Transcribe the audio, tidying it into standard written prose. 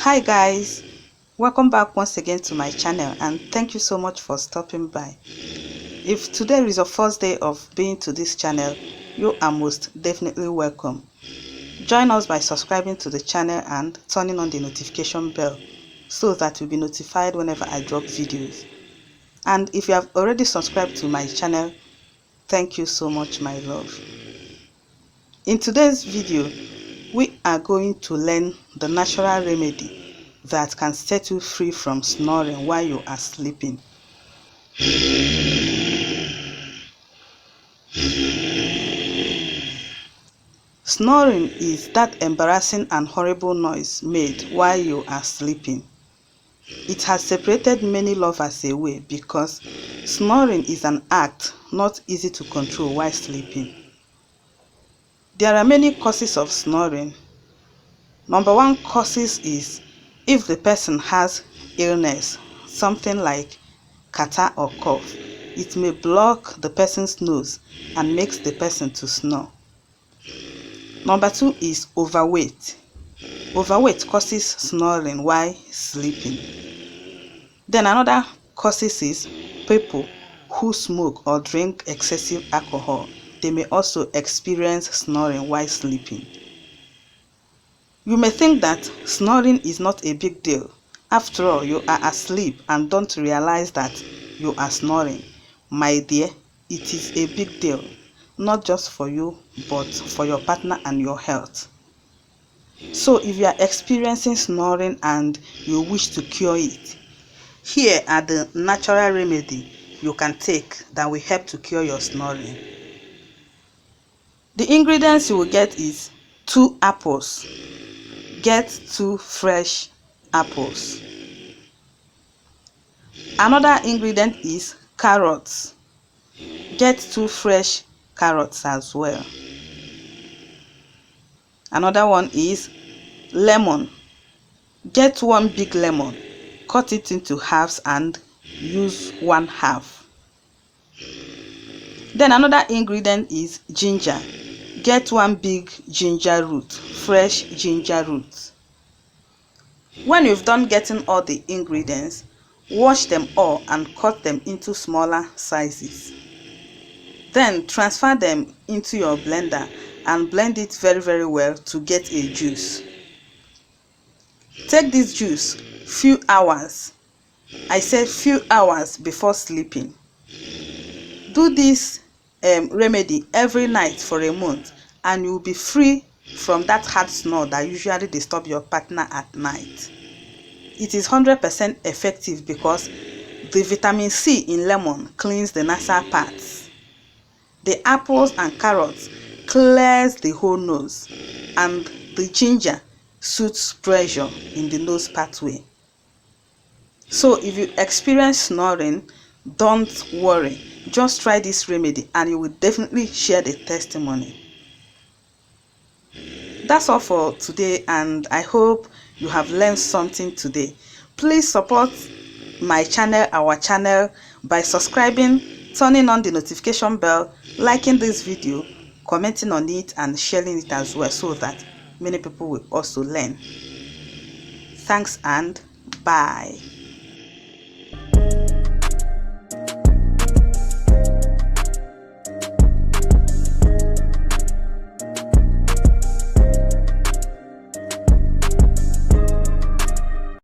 Hi guys, welcome back once again to my channel and thank you so much for stopping by. If today is your first day of being to this channel, you are most definitely welcome. Join us by subscribing to the channel and turning on the notification bell so that you'll be notified whenever I drop videos. And if you have already subscribed to my channel, thank you so much, my love. In today's video, we are going to learn the natural remedy that can set you free from snoring while you are sleeping. Snoring is that embarrassing and horrible noise made while you are sleeping. It has separated many lovers away because snoring is an act not easy to control while sleeping. There are many causes of snoring. Number one causes is if the person has illness, something like catarrh or cough. It may block the person's nose and makes the person to snore. Number two is overweight. Overweight causes snoring while sleeping. Then another causes is people who smoke or drink excessive alcohol. They may also experience snoring while sleeping. You may think that snoring is not a big deal. After all, you are asleep and don't realize that you are snoring. My dear, it is a big deal, not just for you, but for your partner and your health. So if you are experiencing snoring and you wish to cure it, here are the natural remedy you can take that will help to cure your snoring. The ingredients you will get is 2 apples. Get 2 fresh apples. Another ingredient is carrots. Get 2 fresh carrots as well. Another one is lemon. Get 1 big lemon. Cut it into halves and use 1 half. Then another ingredient is ginger. Get 1 big ginger root, fresh ginger root. When you've done getting all the ingredients, wash them all and cut them into smaller sizes. Then transfer them into your blender and blend it very well to get a juice. Take this juice few hours, I said few hours before sleeping. Do this remedy every night for a month and you'll be free from that hard snore that usually disturb your partner at night. It is 100% effective because the vitamin C in lemon cleans the nasal parts. The apples and carrots clears the whole nose, and the ginger soothes pressure in the nose pathway. So if you experience snoring, don't worry. Just try this remedy and you will definitely share the testimony. That's all for today and I hope you have learned something today. Please support my channel, our channel, by subscribing, turning on the notification bell, liking this video, commenting on it and sharing it as well so that many people will also learn. Thanks and bye.